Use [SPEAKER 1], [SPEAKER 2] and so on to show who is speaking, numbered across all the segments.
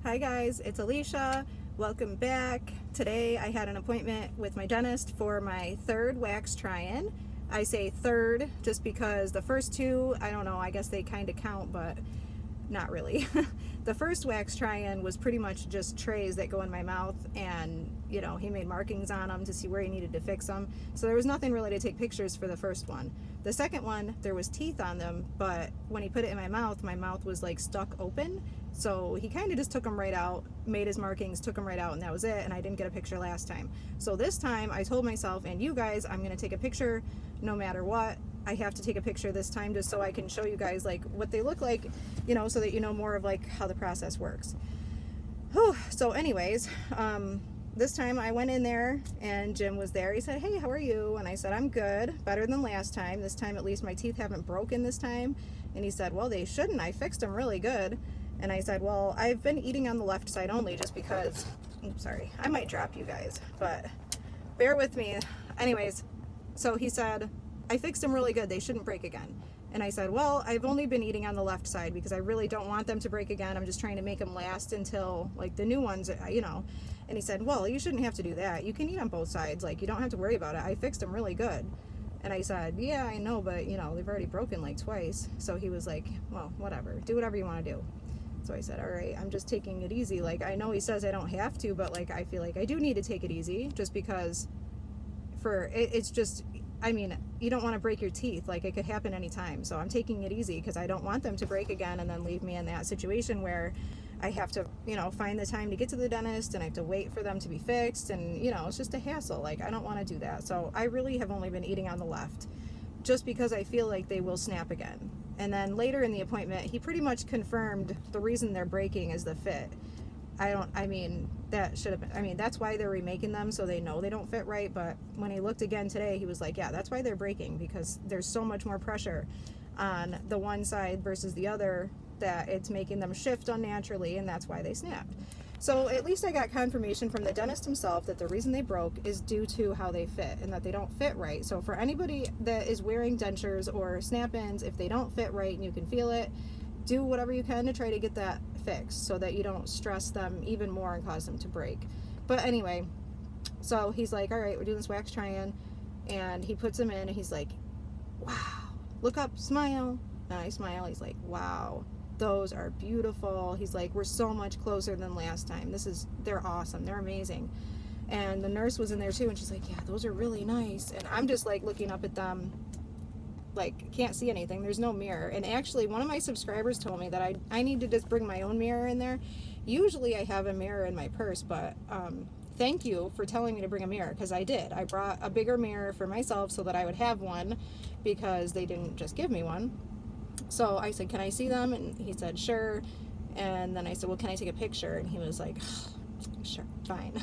[SPEAKER 1] Hi guys, it's Alicia. Welcome back. Today I had an appointment with my dentist for my third wax try-in. I say third just because the first two, I don't know, I guess they kind of count, but not really. The first wax try-in was pretty much just trays that go in my mouth, and you know, he made markings on them to see where he needed to fix them. So there was nothing really to take pictures for the first one. The second one, there was teeth on them, but when he put it in my mouth was like stuck open. So he kind of just took them right out, made his markings, took them right out, and that was it. And I didn't get a picture last time. So this time I told myself and you guys, I'm going to take a picture no matter what. I have to take a picture this time just so I can show you guys like what they look like, you know, so that you know more of like how the process works. Whew. So anyways, this time I went in there and Jim was there. He said, "Hey, how are you?" And I said, "I'm good, better than last time. This time at least my teeth haven't broken this time." And he said, "Well, they shouldn't. I fixed them really good." And I said, "Well, I've been eating on the left side only just because," oops, sorry, I might drop you guys, but bear with me. Anyways, so he said, "I fixed them really good. They shouldn't break again." And I said, "Well, I've only been eating on the left side because I really don't want them to break again. I'm just trying to make them last until like the new ones, you know." And he said, "Well, you shouldn't have to do that. You can eat on both sides. Like, you don't have to worry about it. I fixed them really good." And I said, "Yeah, I know, but you know, they've already broken like twice." So he was like, "Well, whatever. Do whatever you want to do." So I said, "All right, I'm just taking it easy. Like, I know he says I don't have to, but like, I feel like I do need to take it easy just because it's just, I mean, you don't want to break your teeth. Like, it could happen anytime. So I'm taking it easy because I don't want them to break again and then leave me in that situation where I have to, you know, find the time to get to the dentist and I have to wait for them to be fixed. And, you know, it's just a hassle. Like, I don't want to do that. So I really have only been eating on the left just because I feel like they will snap again." And then later in the appointment, he pretty much confirmed the reason they're breaking is the fit. I mean, that should have been, I mean, that's why they're remaking them, so they know they don't fit right. But when he looked again today, he was like, "Yeah, that's why they're breaking, because there's so much more pressure on the one side versus the other that it's making them shift unnaturally, and that's why they snapped." So at least I got confirmation from the dentist himself that the reason they broke is due to how they fit and that they don't fit right. So for anybody that is wearing dentures or snap-ins, if they don't fit right and you can feel it, do whatever you can to try to get that fixed so that you don't stress them even more and cause them to break. But anyway, so he's like, "All right, we're doing this wax try-in," and he puts them in and he's like, "Wow, look up, smile." And I smile. He's like, "Wow, those are beautiful." He's like, "We're so much closer than last time. They're awesome. They're amazing." And the nurse was in there too, and she's like, "Yeah, those are really nice." And I'm just like looking up at them, like, can't see anything. There's no mirror. And actually, one of my subscribers told me that I need to just bring my own mirror in there. Usually I have a mirror in my purse, but thank you for telling me to bring a mirror, because I did. I brought a bigger mirror for myself so that I would have one, because they didn't just give me one. So I said, "Can I see them?" And he said, "Sure." And then I said, "Well, can I take a picture?" And he was like, "Sure, fine."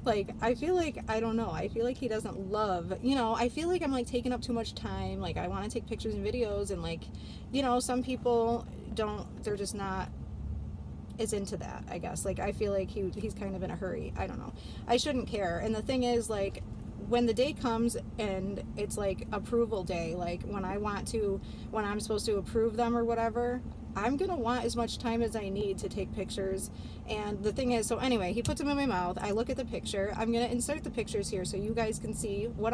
[SPEAKER 1] Like, I feel like, I don't know, I feel like he doesn't love, you know, I feel like I'm like taking up too much time. Like, I want to take pictures and videos, and like, you know, some people don't, they're just not as into that, I guess. Like, I feel like he's kind of in a hurry. I don't know. I shouldn't care. And the thing is, like, when the day comes and it's like approval day, like when I'm supposed to approve them or whatever, I'm gonna want as much time as I need to take pictures. And the thing is, so anyway, he puts them in my mouth. I look at the picture. I'm gonna insert the pictures here so you guys can see what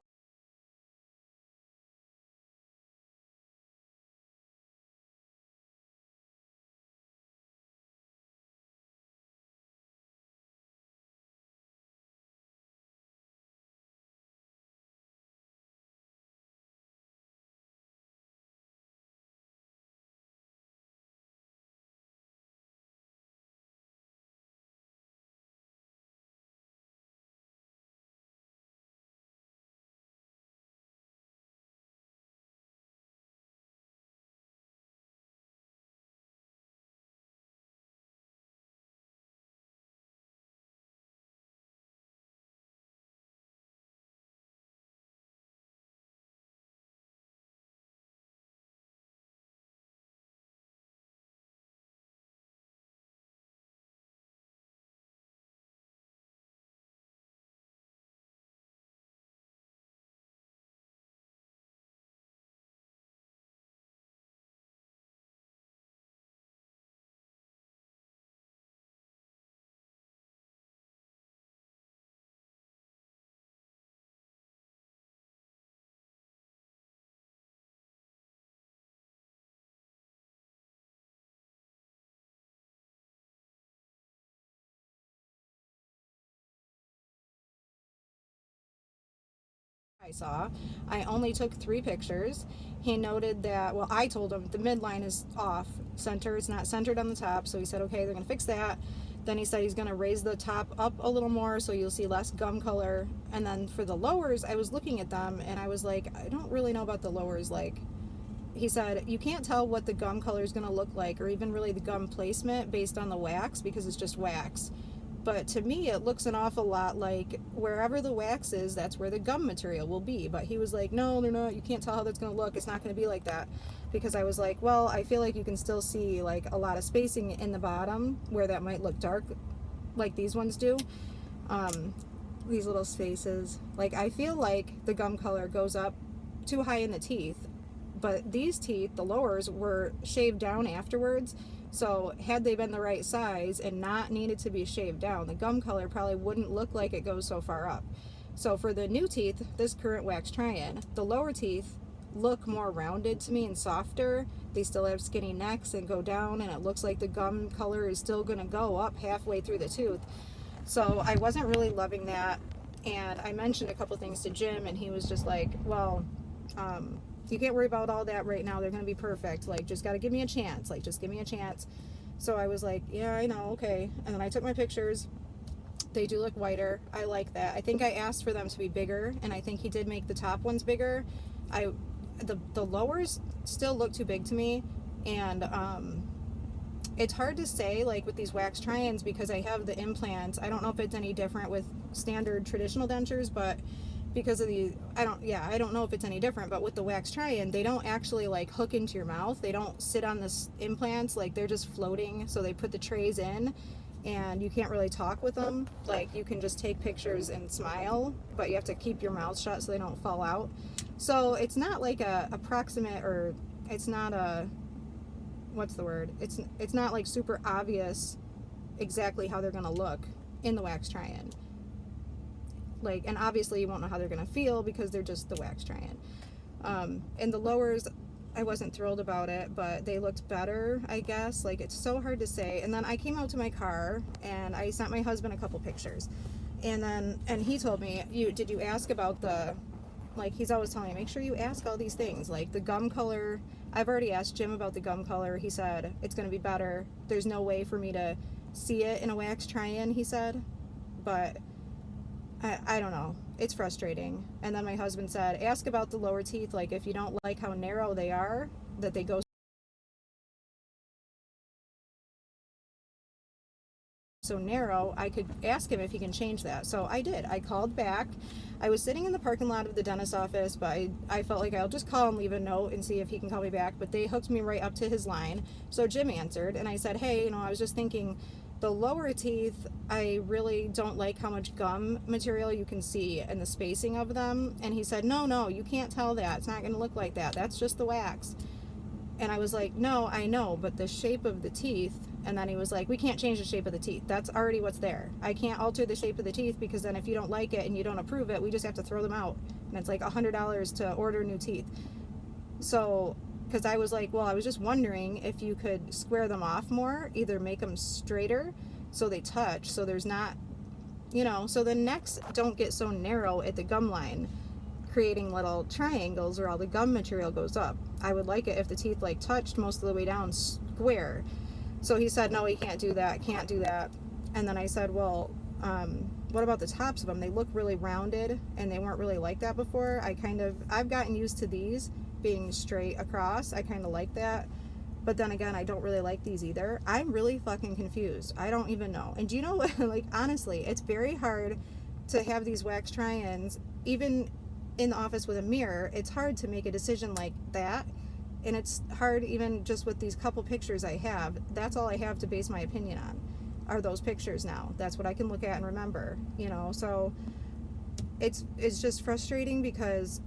[SPEAKER 1] I saw. I only took 3 pictures. He noted that, well, I told him the midline is off center. It's not centered on the top. So he said, okay, they're going to fix that. Then he said he's going to raise the top up a little more so you'll see less gum color. And then for the lowers, I was looking at them and I was like, I don't really know about the lowers. Like, he said, you can't tell what the gum color is going to look like or even really the gum placement based on the wax because it's just wax. But to me, it looks an awful lot like wherever the wax is, that's where the gum material will be. But he was like, no, they're not. You can't tell how that's going to look. It's not going to be like that. Because I was like, well, I feel like you can still see like a lot of spacing in the bottom where that might look dark like these ones do. These little spaces. Like, I feel like the gum color goes up too high in the teeth. But these teeth, the lowers, were shaved down afterwards. So had they been the right size and not needed to be shaved down, the gum color probably wouldn't look like it goes so far up. So for the new teeth, this current wax try-in, the lower teeth look more rounded to me and softer. They still have skinny necks and go down, and it looks like the gum color is still going to go up halfway through the tooth. So I wasn't really loving that. And I mentioned a couple things to Jim, and he was just like, well, you can't worry about all that right now. They're going to be perfect. Like, just got to give me a chance. Like, just give me a chance. So I was like, yeah, I know. Okay. And then I took my pictures. They do look whiter. I like that. I think I asked for them to be bigger, and I think he did make the top ones bigger. The lowers still look too big to me. And, it's hard to say, like, with these wax try-ins because I have the implants. I don't know if it's any different with standard traditional dentures, but because of the, I don't know if it's any different, but with the wax try-in, they don't actually like hook into your mouth. They don't sit on the implants, like they're just floating. So they put the trays in and you can't really talk with them. Like, you can just take pictures and smile, but you have to keep your mouth shut so they don't fall out. So it's not like a approximate, or it's not a, what's the word? It's not like super obvious exactly how they're gonna look in the wax try-in. Like, and obviously you won't know how they're gonna feel because they're just the wax try-in. And the lowers, I wasn't thrilled about it, but they looked better, I guess. Like, it's so hard to say. And then I came out to my car and I sent my husband a couple pictures, and he told me, did you ask about the, like, he's always telling me, make sure you ask all these things, like the gum color. I've already asked Jim about the gum color. He said it's going to be better. There's no way for me to see it in a wax try-in, he said. But I don't know. It's frustrating. And then my husband said, ask about the lower teeth. Like, if you don't like how narrow they are, that they go so narrow, I could ask him if he can change that. So I did. I called back. I was sitting in the parking lot of the dentist's office, but I felt like I'll just call and leave a note and see if he can call me back. But they hooked me right up to his line. So Jim answered, and I said, hey, I was just thinking, the lower teeth, I really don't like how much gum material you can see and the spacing of them. And he said, no, you can't tell that. It's not going to look like that. That's just the wax. And I was like, no, I know, but the shape of the teeth. And then he was like, we can't change the shape of the teeth. That's already what's there. I can't alter the shape of the teeth because then if you don't like it and you don't approve it, we just have to throw them out. And it's like $100 to order new teeth. So, because I was like, well, I was just wondering if you could square them off more, either make them straighter so they touch, so there's not, so the necks don't get so narrow at the gum line, creating little triangles where all the gum material goes up. I would like it if the teeth like touched most of the way down square. So he said, no, he can't do that, can't do that. And then I said, well, what about the tops of them? They look really rounded and they weren't really like that before. I've gotten used to these being straight across. I kind of like that. But then again, I don't really like these either. I'm really fucking confused. I don't even know. And do you know what? Like, honestly, it's very hard to have these wax try-ins. Even in the office with a mirror, it's hard to make a decision like that. And it's hard even just with these couple pictures I have. That's all I have to base my opinion on, are those pictures now. That's what I can look at and remember, So it's just frustrating because,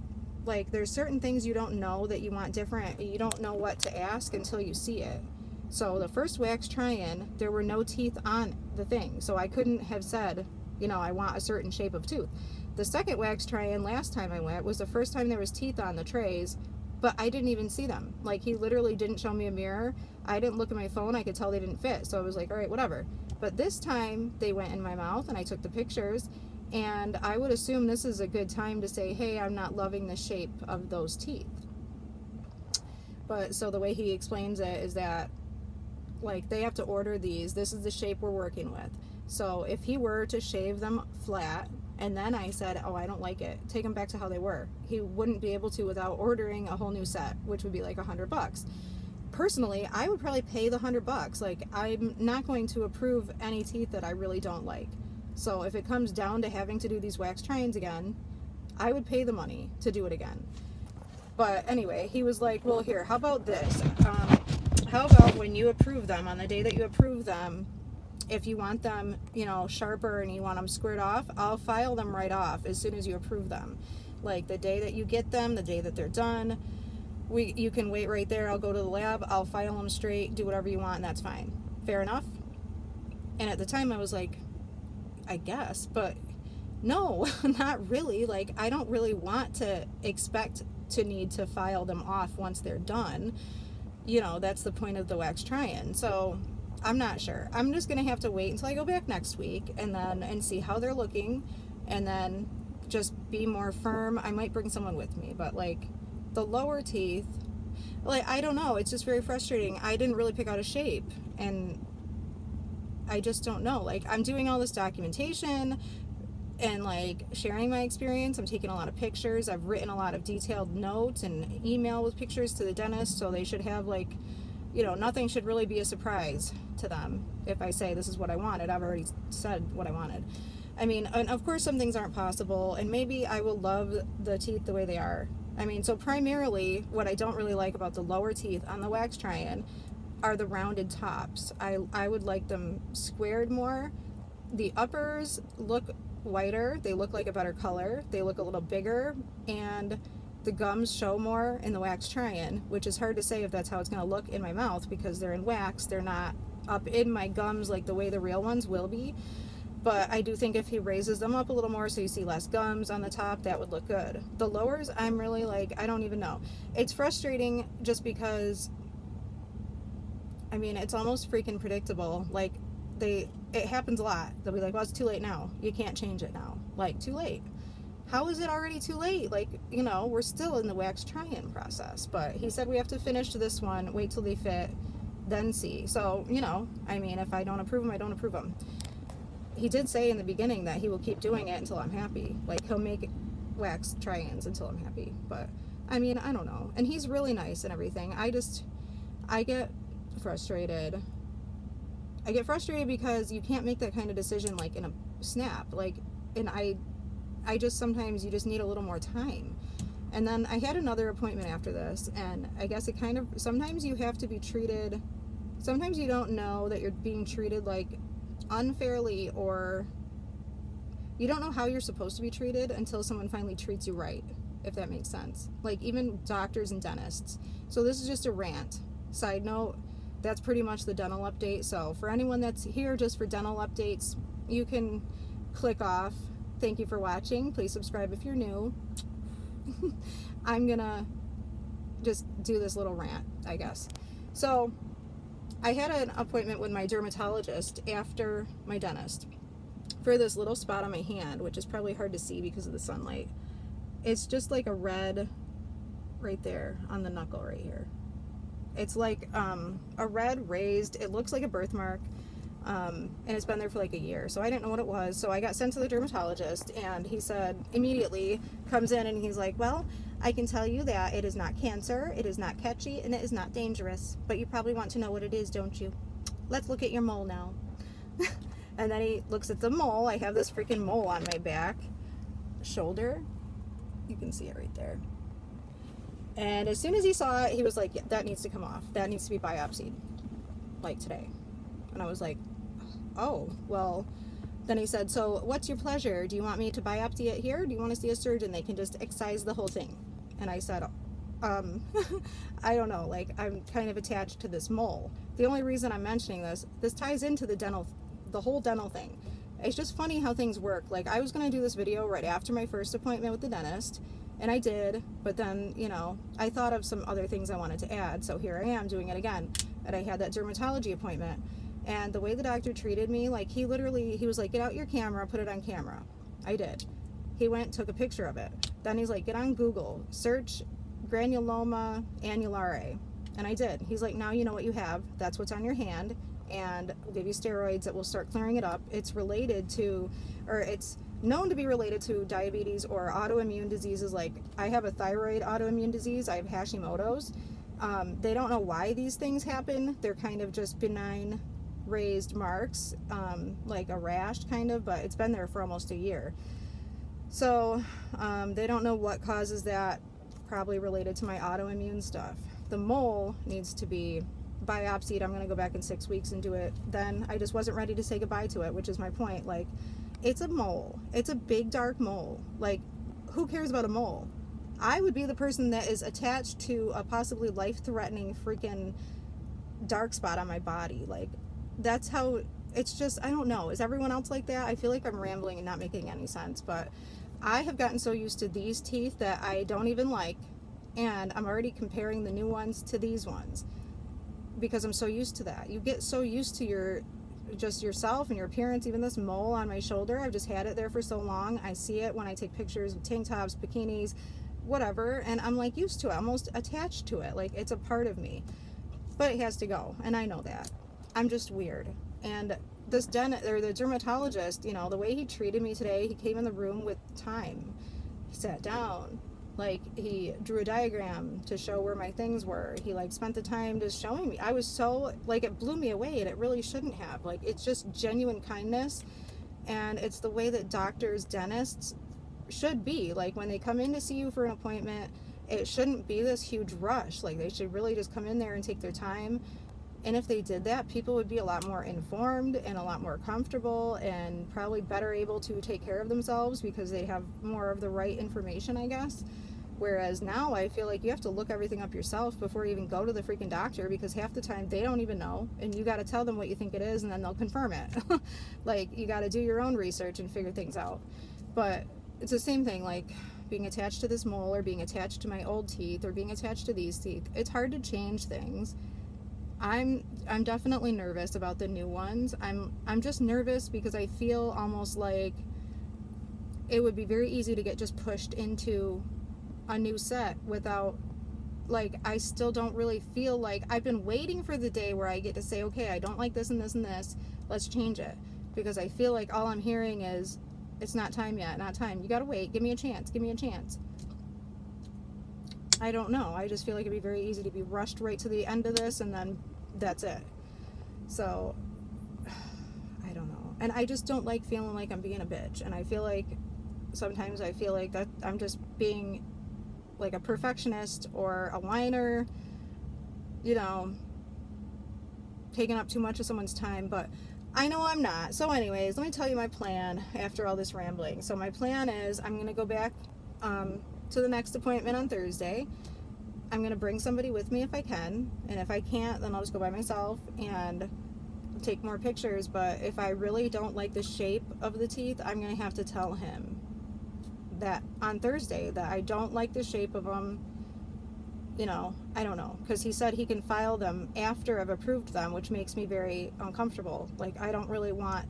[SPEAKER 1] like, there's certain things you don't know that you want different. You don't know what to ask until you see it. So the first wax try-in, there were no teeth on the thing. So I couldn't have said, I want a certain shape of tooth. The second wax try-in last time I went was the first time there was teeth on the trays, but I didn't even see them. Like, he literally didn't show me a mirror. I didn't look at my phone. I could tell they didn't fit. So I was like, all right, whatever. But this time they went in my mouth and I took the pictures, And I would assume this is a good time to say, hey, I'm not loving the shape of those teeth. But so the way he explains it is that, like, they have to order these. This is the shape we're working with. So if he were to shave them flat, and then I said, oh, I don't like it, take them back to how they were, he wouldn't be able to without ordering a whole new set, which would be like $100. Personally, I would probably pay the $100. Like, I'm not going to approve any teeth that I really don't like. So if it comes down to having to do these wax try-ins again, I would pay the money to do it again. But anyway, he was like, well, here, how about this? How about when you approve them, on the day that you approve them, if you want them, you know, sharper and you want them squared off, I'll file them right off as soon as you approve them. Like, the day that you get them, the day that they're done, you can wait right there. I'll go to the lab, I'll file them straight, do whatever you want, and that's fine. Fair enough? And at the time I was like, I guess, but no, not really. Like, I don't really want to expect to need to file them off once they're done. You know, that's the point of the wax try-in. So I'm not sure. I'm just gonna have to wait until I go back next week and see how they're looking, and then just be more firm. I might bring someone with me, but like the lower teeth, like, I don't know, it's just very frustrating. I didn't really pick out a shape, and I just don't know. Like, I'm doing all this documentation and like sharing my experience. I'm taking a lot of pictures. I've written a lot of detailed notes and email with pictures to the dentist, so they should have, like, you know, nothing should really be a surprise to them if I say this is what I wanted. I've already said what I wanted. I mean, and of course some things aren't possible, and maybe I will love the teeth the way they are. I mean, so primarily what I don't really like about the lower teeth on the wax try-in are the rounded tops. I would like them squared more. The uppers look whiter, they look like a better color, they look a little bigger, and the gums show more in the wax try-in, which is hard to say if that's how it's going to look in my mouth because they're in wax. They're not up in my gums like the way the real ones will be. But I do think if he raises them up a little more so you see less gums on the top, that would look good. The lowers, I'm really like, I don't even know. It's frustrating just because, I mean, it's almost freaking predictable. Like, it happens a lot. They'll be like, well, it's too late now. You can't change it now. Like, too late. How is it already too late? Like, you know, we're still in the wax try-in process. But he said we have to finish this one, wait till they fit, then see. So, you know, I mean, if I don't approve them, I don't approve them. He did say in the beginning that he will keep doing it until I'm happy. Like, he'll make wax try-ins until I'm happy. But, I mean, I don't know. And he's really nice and everything. I get frustrated. I get frustrated because you can't make that kind of decision, like, in a snap. Like, and I just, sometimes you just need a little more time. And then I had another appointment after this, and I guess it kind of, sometimes you have to be treated, sometimes you don't know that you're being treated, like, unfairly, or you don't know how you're supposed to be treated until someone finally treats you right, if that makes sense. Like, even doctors and dentists. So this is just a rant. Side note, that's pretty much the dental update. So for anyone that's here just for dental updates, you can click off. Thank you for watching. Please subscribe if you're new. I'm gonna just do this little rant, I guess. So I had an appointment with my dermatologist after my dentist for this little spot on my hand, which is probably hard to see because of the sunlight. It's just like a red right there on the knuckle right here. It's like a red raised, it looks like a birthmark, and it's been there for like a year. So I didn't know what it was. So I got sent to the dermatologist, and he said, immediately comes in and he's like, well, I can tell you that it is not cancer, it is not catchy, and it is not dangerous. But you probably want to know what it is, don't you? Let's look at your mole now. And then he looks at the mole. I have this freaking mole on my back shoulder. You can see it right there. And as soon as he saw it, he was like, yeah, that needs to come off. That needs to be biopsied, like today. And I was like, oh, well. Then he said, so what's your pleasure? Do you want me to biopsy it here? Do you want to see a surgeon? They can just excise the whole thing. And I said, I don't know. Like, I'm kind of attached to this mole. The only reason I'm mentioning this ties into the whole dental thing. It's just funny how things work. Like, I was going to do this video right after my first appointment with the dentist, and I did, but then, you know, I thought of some other things I wanted to add, so here I am doing it again. And I had that dermatology appointment, and the way the doctor treated me, like, he was like, get out your camera, put it on camera. I did. He went, took a picture of it. Then he's like, get on Google, search granuloma annulare. And I did. He's like, now you know what you have. That's what's on your hand. And we'll give you steroids that will start clearing it up. It's related to, or it's known to be related to diabetes or autoimmune diseases. Like, I have a thyroid autoimmune disease. I have Hashimoto's. They don't know why these things happen. They're kind of just benign raised marks, like a rash kind of, but it's been there for almost a year. So they don't know what causes that, probably related to my autoimmune stuff. The mole needs to be biopsied. I'm going to go back in 6 weeks and do it then. I just wasn't ready to say goodbye to it, which is my point. Like, it's a mole. It's a big dark mole. Like, who cares about a mole? I would be the person that is attached to a possibly life-threatening freaking dark spot on my body. Like, that's how, it's just, I don't know. Is everyone else like that? I feel like I'm rambling and not making any sense, but I have gotten so used to these teeth that I don't even like, and I'm already comparing the new ones to these ones because I'm so used to that. You get so used to just yourself and your appearance. Even this mole on my shoulder, I've just had it there for so long. I see it when I take pictures of tank tops, bikinis, whatever, and I'm like used to it, almost attached to it. Like, it's a part of me, but it has to go, and I know that. I'm just weird. And this the dermatologist, you know, the way he treated me today, he came in the room with time. He sat down, like, he drew a diagram to show where my things were. He, like, spent the time just showing me. I was so, like, it blew me away, and it really shouldn't have. Like, it's just genuine kindness, and it's the way that doctors, dentists should be. Like, when they come in to see you for an appointment, it shouldn't be this huge rush. Like, they should really just come in there and take their time. And if they did that, people would be a lot more informed and a lot more comfortable and probably better able to take care of themselves because they have more of the right information, I guess. Whereas now I feel like you have to look everything up yourself before you even go to the freaking doctor, because half the time they don't even know, and you got to tell them what you think it is and then they'll confirm it. Like, you got to do your own research and figure things out. But it's the same thing, like being attached to this mole or being attached to my old teeth or being attached to these teeth. It's hard to change things. I'm definitely nervous about the new ones. I'm just nervous because I feel almost like it would be very easy to get just pushed into a new set without, like, I still don't really feel like I've been waiting for the day where I get to say, okay, I don't like this and this and this, let's change it. Because I feel like all I'm hearing is, it's not time yet, not time. You gotta wait, give me a chance, give me a chance. I don't know. I just feel like it'd be very easy to be rushed right to the end of this and then that's it. So, I don't know. And I just don't like feeling like I'm being a bitch. And I feel like sometimes I feel like that I'm just being like a perfectionist or a whiner, you know, taking up too much of someone's time, but I know I'm not. So anyways, let me tell you my plan after all this rambling. So my plan is I'm going to go back to the next appointment on Thursday. I'm going to bring somebody with me if I can, and if I can't, then I'll just go by myself and take more pictures. But if I really don't like the shape of the teeth, I'm going to have to tell him that on Thursday that I don't like the shape of them. You know, I don't know, because he said he can file them after I've approved them, which makes me very uncomfortable. Like, I don't really want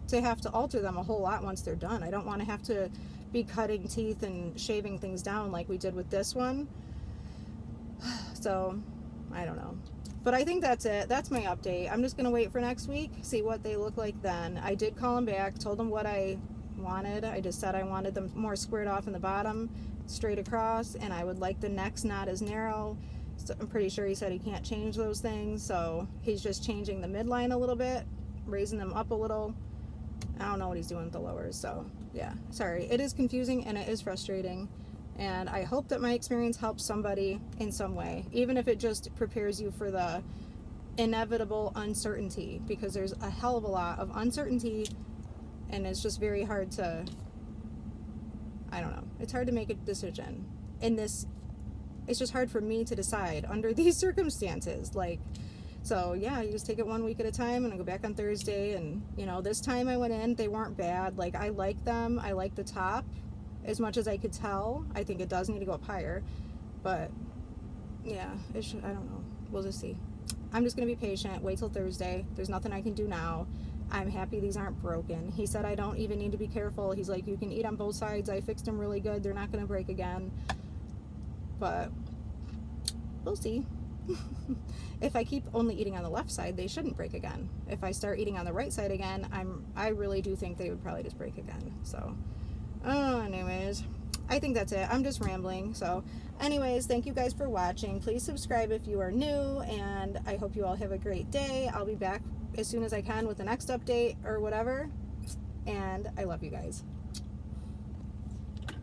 [SPEAKER 1] to have to alter them a whole lot once they're done. I don't want to have to be cutting teeth and shaving things down like we did with this one. So, I don't know. But I think that's it. That's my update. I'm just going to wait for next week, see what they look like then. I did call him back, told him what I wanted. I just said I wanted them more squared off in the bottom, straight across, and I would like the necks not as narrow. So I'm pretty sure he said he can't change those things, so he's just changing the midline a little bit, raising them up a little. I don't know what he's doing with the lowers, so yeah, sorry. It is confusing and it is frustrating, and I hope that my experience helps somebody in some way, even if it just prepares you for the inevitable uncertainty, because there's a hell of a lot of uncertainty, and it's just very hard to, I don't know, it's hard to make a decision in this. It's just hard for me to decide under these circumstances. Like, so yeah, you just take it 1 week at a time, and I go back on Thursday. And you know, this time I went in, they weren't bad. Like, I like them. I like the top as much as I could tell. I think it does need to go up higher, but yeah, it should, I don't know, we'll just see. I'm just gonna be patient, wait till Thursday. There's nothing I can do now. I'm happy these aren't broken. He said I don't even need to be careful. He's like, you can eat on both sides. I fixed them really good. They're not going to break again. But we'll see. If I keep only eating on the left side, they shouldn't break again. If I start eating on the right side again, I really do think they would probably just break again. So, anyways, I think that's it. I'm just rambling. So, anyways, thank you guys for watching. Please subscribe if you are new, and I hope you all have a great day. I'll be back as soon as I can with the next update or whatever. And I love you guys.